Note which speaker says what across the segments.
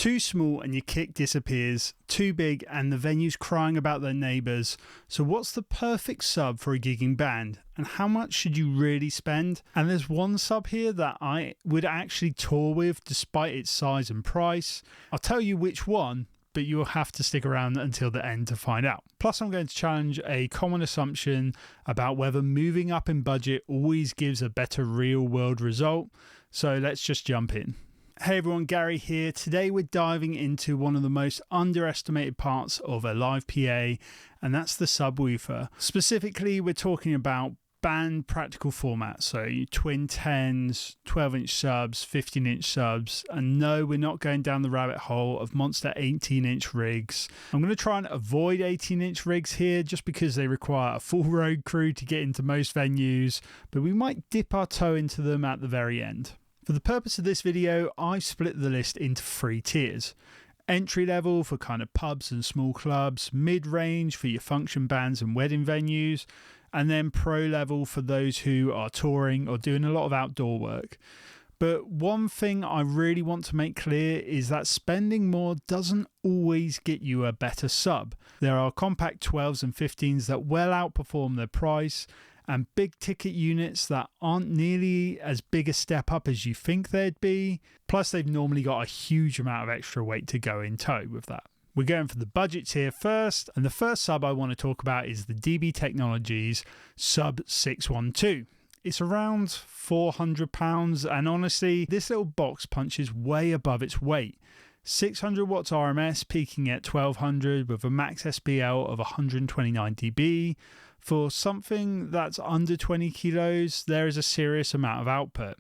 Speaker 1: Too small and your kick disappears, too big and the venue's crying about their neighbours. So what's the perfect sub for a gigging band? And how much should you really spend? And there's one sub here that I would actually tour with despite its size and price. I'll tell you which one, but you'll have to stick around until the end to find out. Plus, I'm going to challenge a common assumption about whether moving up in budget always gives a better real world result. So let's just jump in. Hey everyone, Gary here. Today we're diving into one of the most underestimated parts of a live PA, and that's the subwoofer. Specifically, we're talking about band practical formats, so twin 10s, 12-inch subs, 15-inch subs, and no, we're not going down the rabbit hole of monster 18-inch rigs. I'm going to try and avoid 18-inch rigs here just because they require a full road crew to get into most venues, but we might dip our toe into them at the very end. For the purpose of this video, I've split the list into 3 tiers. Entry level for kind of pubs and small clubs, mid-range for your function bands and wedding venues, and then pro level for those who are touring or doing a lot of outdoor work. But one thing I really want to make clear is that spending more doesn't always get you a better sub. There are compact 12s and 15s that well outperform their price, and big ticket units that aren't nearly as big a step up as you think they'd be. Plus, they've normally got a huge amount of extra weight to go in tow with that. We're going for the budget tier first, and the first sub I want to talk about is the DB Technologies Sub 612. It's around £400, and honestly, this little box punches way above its weight. 600 watts RMS peaking at 1200 with a max SBL of 129 dB. For something that's under 20 kilos, there is a serious amount of output.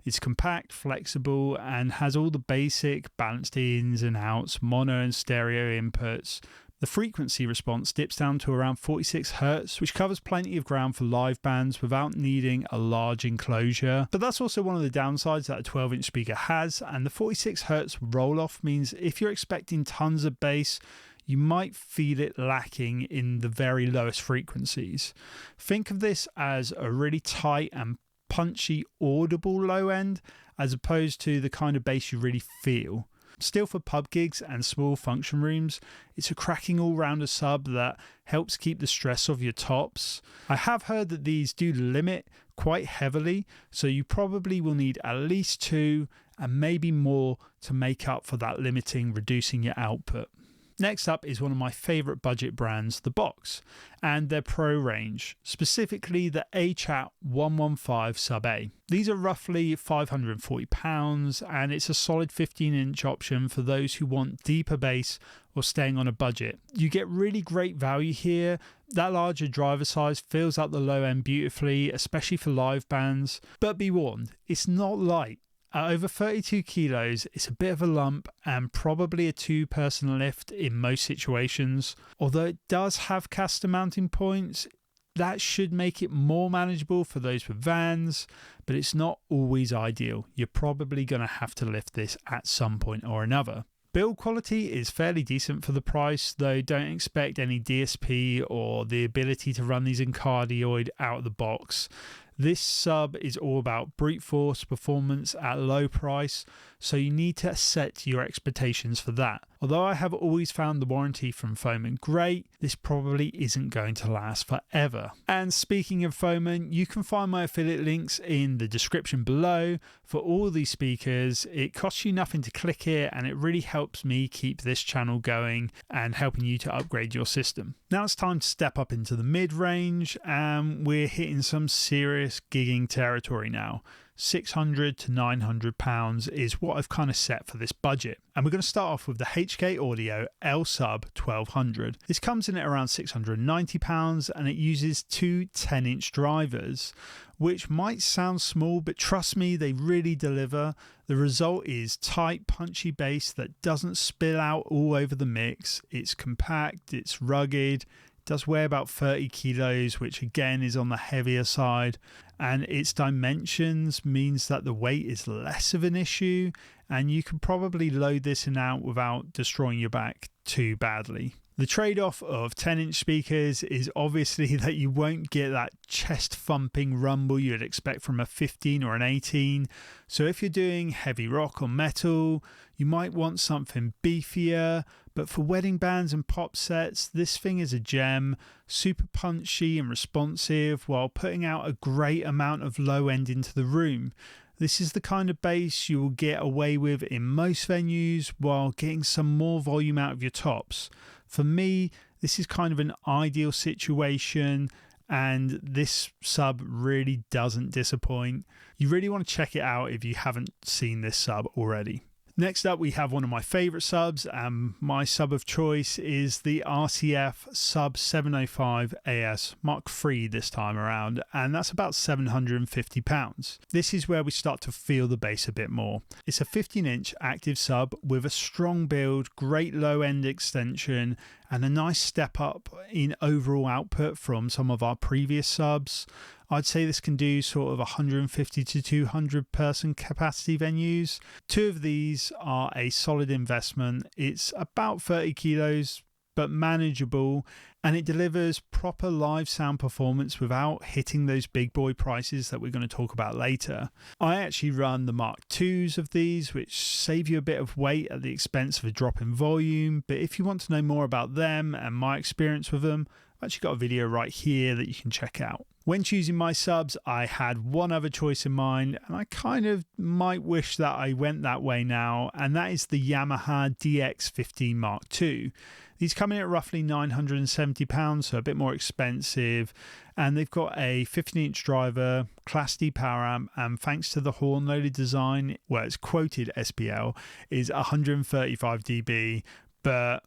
Speaker 1: It's compact, flexible, and has all the basic balanced ins and outs, mono and stereo inputs. The frequency response dips down to around 46 Hz, which covers plenty of ground for live bands without needing a large enclosure. But that's also one of the downsides that a 12-inch speaker has, and the 46 Hz roll-off means if you're expecting tons of bass, you might feel it lacking in the very lowest frequencies. Think of this as a really tight and punchy audible low end, as opposed to the kind of bass you really feel. Still, for pub gigs and small function rooms, it's a cracking all-rounder sub that helps keep the stress off your tops. I have heard that these do limit quite heavily, so you probably will need at least 2 and maybe more to make up for that limiting, reducing your output. Next up is one of my favourite budget brands, the Box, and their Pro range, specifically the Achat 115 Sub A. These are roughly £540, and it's a solid 15-inch option for those who want deeper bass or staying on a budget. You get really great value here. That larger driver size fills out the low end beautifully, especially for live bands. But be warned, it's not light. At over 32 kilos, it's a bit of a lump and probably a 2-person lift in most situations. Although it does have caster mounting points, that should make it more manageable for those with vans, but it's not always ideal. You're probably going to have to lift this at some point or another. Build quality is fairly decent for the price, though don't expect any DSP or the ability to run these in cardioid out of the box. This sub is all about brute force performance at a low price, so you need to set your expectations for that. Although I have always found the warranty from Foman great, this probably isn't going to last forever. And speaking of Foman, you can find my affiliate links in the description below for all these speakers. It costs you nothing to click here, and it really helps me keep this channel going and helping you to upgrade your system. Now it's time to step up into the mid-range, and we're hitting some serious gigging territory now. £600 to £900 is what I've kind of set for this budget. And we're going to start off with the HK Audio L Sub 1200. This comes in at around £690 and it uses 2 10-inch drivers, which might sound small, but trust me, they really deliver. The result is tight, punchy bass that doesn't spill out all over the mix. It's compact, it's rugged, does weigh about 30 kilos, which again is on the heavier side, and its dimensions means that the weight is less of an issue, and you can probably load this in out without destroying your back too badly. The trade-off of 10-inch speakers is obviously that you won't get that chest-thumping rumble you'd expect from a 15 or an 18. So if you're doing heavy rock or metal, you might want something beefier. But for wedding bands and pop sets, this thing is a gem, super punchy and responsive while putting out a great amount of low end into the room. This is the kind of bass you will get away with in most venues while getting some more volume out of your tops. For me, this is kind of an ideal situation, and this sub really doesn't disappoint. You really want to check it out if you haven't seen this sub already. Next up, we have one of my favourite subs, and my sub of choice is the RCF Sub 705 AS Mark III this time around, and that's about £750. This is where we start to feel the bass a bit more. It's a 15-inch active sub with a strong build, great low-end extension, and a nice step up in overall output from some of our previous subs. I'd say this can do sort of 150 to 200 person capacity venues. Two of these are a solid investment. It's about 30 kilos, but manageable, and it delivers proper live sound performance without hitting those big boy prices that we're going to talk about later. I actually run the Mark IIs of these, which save you a bit of weight at the expense of a drop in volume, but if you want to know more about them and my experience with them, I've actually got a video right here that you can check out. When choosing my subs, I had one other choice in mind, and I kind of might wish that I went that way now, and that is the Yamaha DX15 Mark II. These come in at roughly £970, so a bit more expensive, and they've got a 15-inch driver, Class D power amp, and thanks to the horn-loaded design, where it's quoted SPL, is 135 dB, but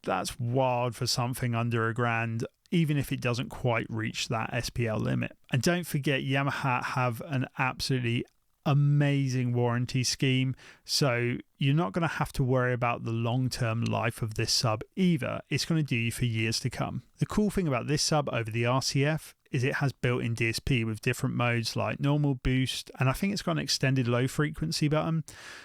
Speaker 1: that's wild for something under £1,000, even if it doesn't quite reach that SPL limit. And don't forget, Yamaha have an absolutely amazing warranty scheme, so you're not going to have to worry about the long-term life of this sub either. It's going to do you for years to come. The cool thing about this sub over the RCF is it has built-in DSP with different modes like normal, boost, and I think it's got an extended low frequency button,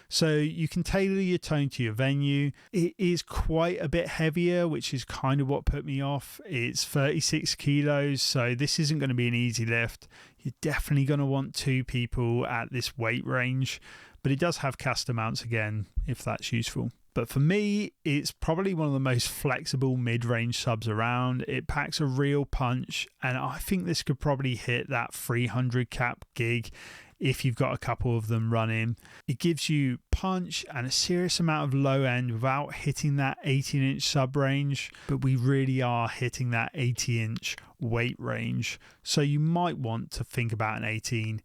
Speaker 1: so you can tailor your tone to your venue. It is quite a bit heavier, which is kind of what put me off. It's 36 kilos, so this isn't going to be an easy lift. You're definitely going to want two people at this weight range, but it does have caster mounts again, if that's useful. But for me, it's probably one of the most flexible mid-range subs around. It packs a real punch, and I think this could probably hit that 300 cap gig if you've got a couple of them running. It gives you punch and a serious amount of low end without hitting that 18-inch sub range, but we really are hitting that 80-inch weight range. So you might want to think about an 18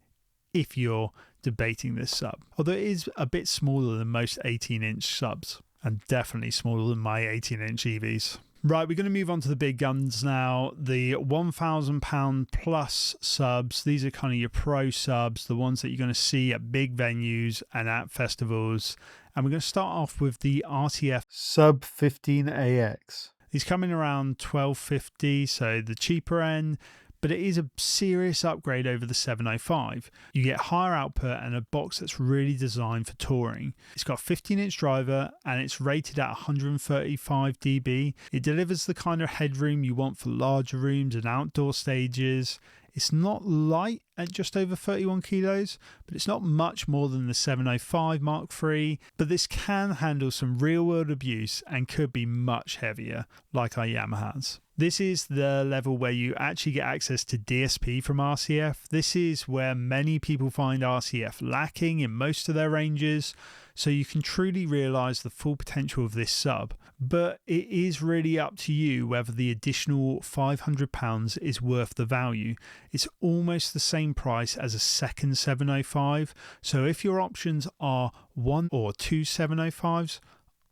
Speaker 1: if you're debating this sub, although it is a bit smaller than most 18-inch subs and definitely smaller than my 18-inch EVs. Right, we're going to move on to the big guns now. The £1,000 plus subs. These are kind of your pro subs, the ones that you're going to see at big venues and at festivals. And we're going to start off with the RCF Sub 15AX. These come in around $1,250, so the cheaper end, but it is a serious upgrade over the 705. You get higher output and a box that's really designed for touring. It's got a 15-inch driver and it's rated at 135 dB. It delivers the kind of headroom you want for larger rooms and outdoor stages. It's not light at just over 31 kilos, but it's not much more than the 705 Mark III, but this can handle some real-world abuse and could be much heavier, like our Yamahas. This is the level where you actually get access to DSP from RCF. This is where many people find RCF lacking in most of their ranges, so you can truly realise the full potential of this sub. But it is really up to you whether the additional £500 is worth the value. It's almost the same price as a second 705, so if your options are one or two 705s,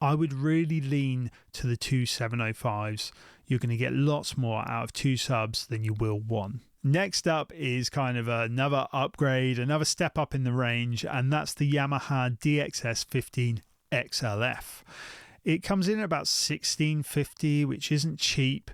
Speaker 1: I would really lean to the two 705s. You're going to get lots more out of two subs than you will one. Next up is kind of another upgrade, another step up in the range, and that's the Yamaha DSX15XLF. It comes in at about $1,650, which isn't cheap,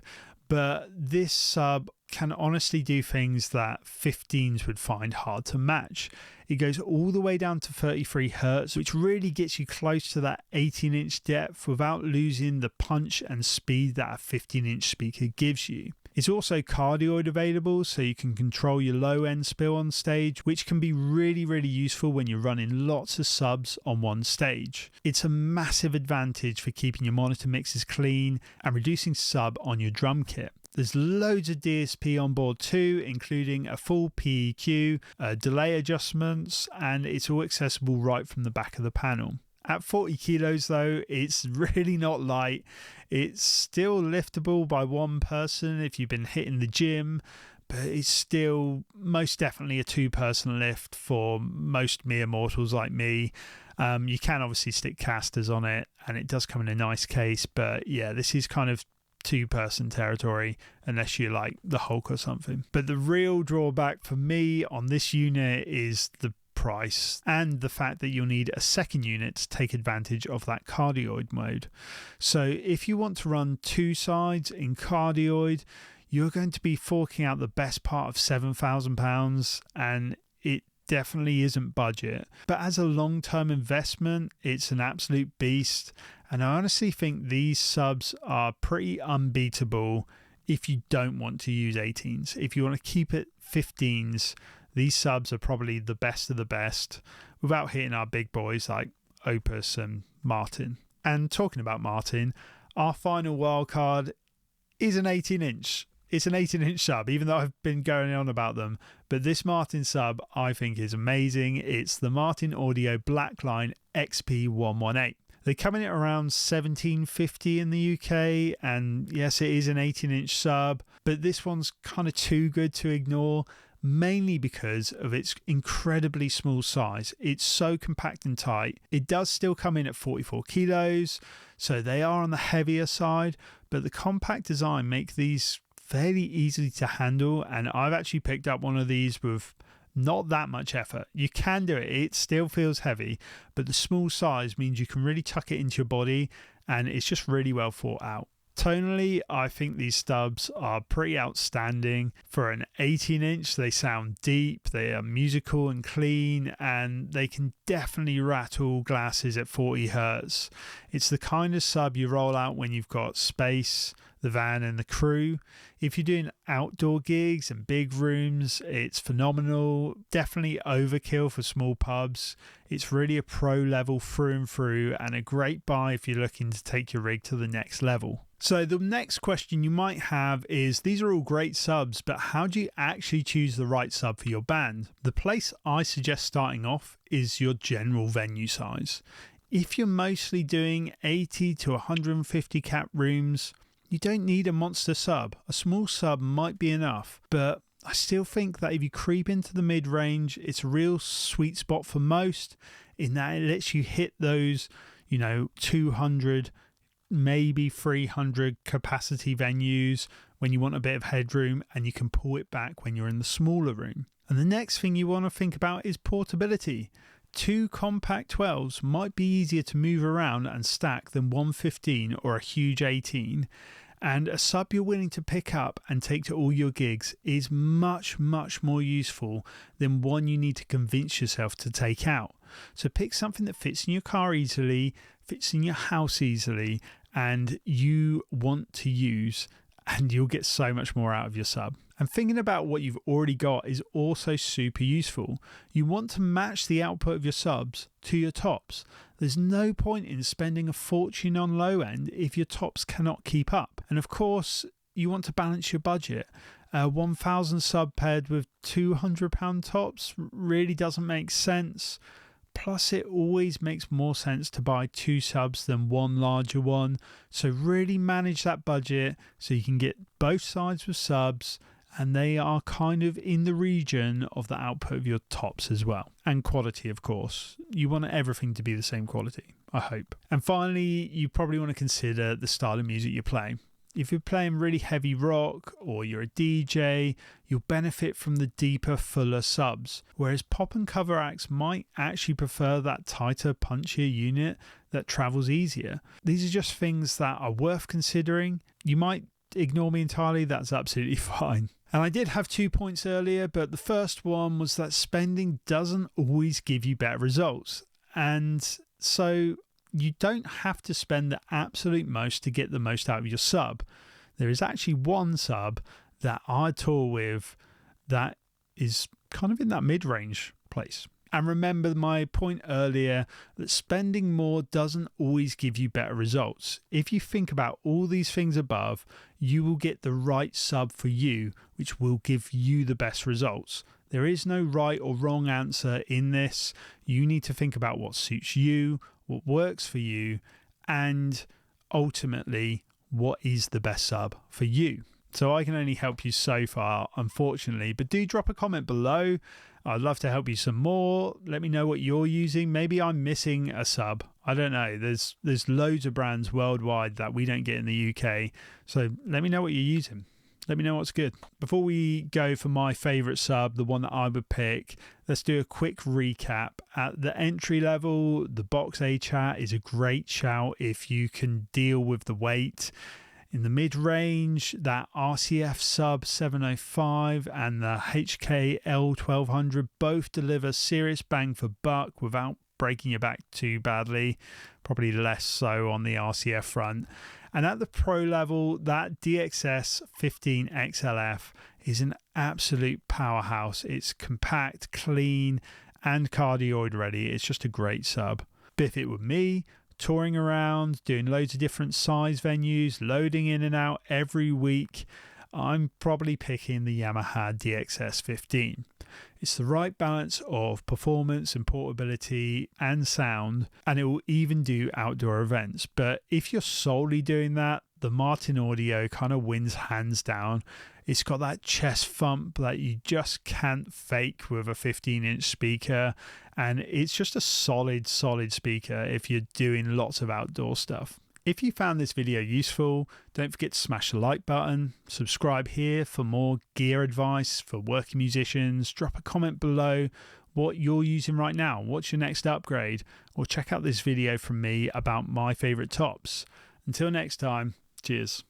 Speaker 1: but this sub can honestly do things that 15s would find hard to match. It goes all the way down to 33 Hz, which really gets you close to that 18-inch depth without losing the punch and speed that a 15-inch speaker gives you. It's also cardioid available, so you can control your low end spill on stage, which can be really useful when you're running lots of subs on one stage. It's a massive advantage for keeping your monitor mixes clean and reducing sub on your drum kit. There's loads of DSP on board too, including a full PEQ, delay adjustments, and it's all accessible right from the back of the panel. At 40 kilos though, it's really not light. It's still liftable by one person if you've been hitting the gym, but it's still most definitely a two-person lift for most mere mortals like me. You can obviously stick casters on it, and it does come in a nice case, but yeah, this is kind of two-person territory unless you're like the Hulk or something. But the real drawback for me on this unit is the price and the fact that you'll need a second unit to take advantage of that cardioid mode. So if you want to run two sides in cardioid, you're going to be forking out the best part of £7,000, and it definitely isn't budget. But as a long-term investment, it's an absolute beast, and I honestly think these subs are pretty unbeatable if you don't want to use 18s. If you want to keep it 15s, these subs are probably the best of the best without hitting our big boys like Opus and Martin. And talking about Martin, our final wildcard is an 18-inch. It's an 18-inch sub, even though I've been going on about them. But this Martin sub, I think, is amazing. It's the Martin Audio Blackline XP118. They come in at around $1,750 in the UK, and yes, it is an 18-inch sub, but this one's kind of too good to ignore, mainly because of its incredibly small size. It's so compact and tight. It does still come in at 44 kilos, so they are on the heavier side, but the compact design makes these fairly easy to handle, and I've actually picked up one of these with not that much effort. You can do it, it still feels heavy, but the small size means you can really tuck it into your body, and it's just really well thought out. Tonally, I think these stubs are pretty outstanding. For an 18-inch, they sound deep, they are musical and clean, and they can definitely rattle glasses at 40 Hz. It's the kind of sub you roll out when you've got space, the van and the crew. If you're doing outdoor gigs and big rooms, it's phenomenal. Definitely overkill for small pubs. It's really a pro level through and through, and a great buy if you're looking to take your rig to the next level. So the next question you might have is, these are all great subs, but how do you actually choose the right sub for your band? The place I suggest starting off is your general venue size. If you're mostly doing 80 to 150 cap rooms, you don't need a monster sub. A small sub might be enough, but I still think that if you creep into the mid-range, it's a real sweet spot for most, in that it lets you hit those, 200, maybe 300 capacity venues when you want a bit of headroom, and you can pull it back when you're in the smaller room. And the next thing you want to think about is portability. Two compact 12s might be easier to move around and stack than one 15 or a huge 18, and a sub you're willing to pick up and take to all your gigs is much more useful than one you need to convince yourself to take out. So pick something that fits in your car easily, fits in your house easily, and you want to use, and you'll get so much more out of your sub. And thinking about what you've already got is also super useful. You want to match the output of your subs to your tops. There's no point in spending a fortune on low end if your tops cannot keep up. And of course, you want to balance your budget. 1,000 sub paired with £200 tops really doesn't make sense. Plus, it always makes more sense to buy two subs than one larger one. So really manage that budget so you can get both sides with subs, and they are kind of in the region of the output of your tops as well. And quality, of course. You want everything to be the same quality, I hope. And finally, you probably want to consider the style of music you're playing. If you're playing really heavy rock or you're a DJ, you'll benefit from the deeper, fuller subs, whereas pop and cover acts might actually prefer that tighter, punchier unit that travels easier. These are just things that are worth considering. You might ignore me entirely, that's absolutely fine. And I did have 2 points earlier, but the first one was that spending doesn't always give you better results. And so you don't have to spend the absolute most to get the most out of your sub. There is actually one sub that I tour with that is kind of in that mid-range place. And remember my point earlier that spending more doesn't always give you better results. If you think about all these things above, you will get the right sub for you, which will give you the best results. There is no right or wrong answer in this. You need to think about what suits you, what works for you, and ultimately what is the best sub for you. So I can only help you so far, unfortunately, but do drop a comment below. I'd love to help you some more. Let me know what you're using. Maybe I'm missing a sub. I don't know. There's loads of brands worldwide that we don't get in the UK. So let me know what you're using. Let me know what's good. Before we go for my favourite sub, the one that I would pick, let's do a quick recap. At the entry level, the Box Achat is a great shout if you can deal with the weight. In the mid-range, that RCF Sub 705 and the HKL 1200 both deliver serious bang for buck without breaking your back too badly, probably less so on the RCF front. And at the pro level, that DSX15XLF is an absolute powerhouse. It's compact, clean, and cardioid ready. It's just a great sub. Biff it with me. Touring around, doing loads of different size venues, loading in and out every week, I'm probably picking the Yamaha DSX15. It's the right balance of performance and portability and sound, and it will even do outdoor events. But if you're solely doing that, the Martin Audio kind of wins hands down. It's got that chest thump that you just can't fake with a 15-inch speaker, and it's just a solid speaker if you're doing lots of outdoor stuff. If you found this video useful, don't forget to smash the like button, subscribe here for more gear advice for working musicians, drop a comment below what you're using right now, what's your next upgrade, or check out this video from me about my favourite tops. Until next time, cheers.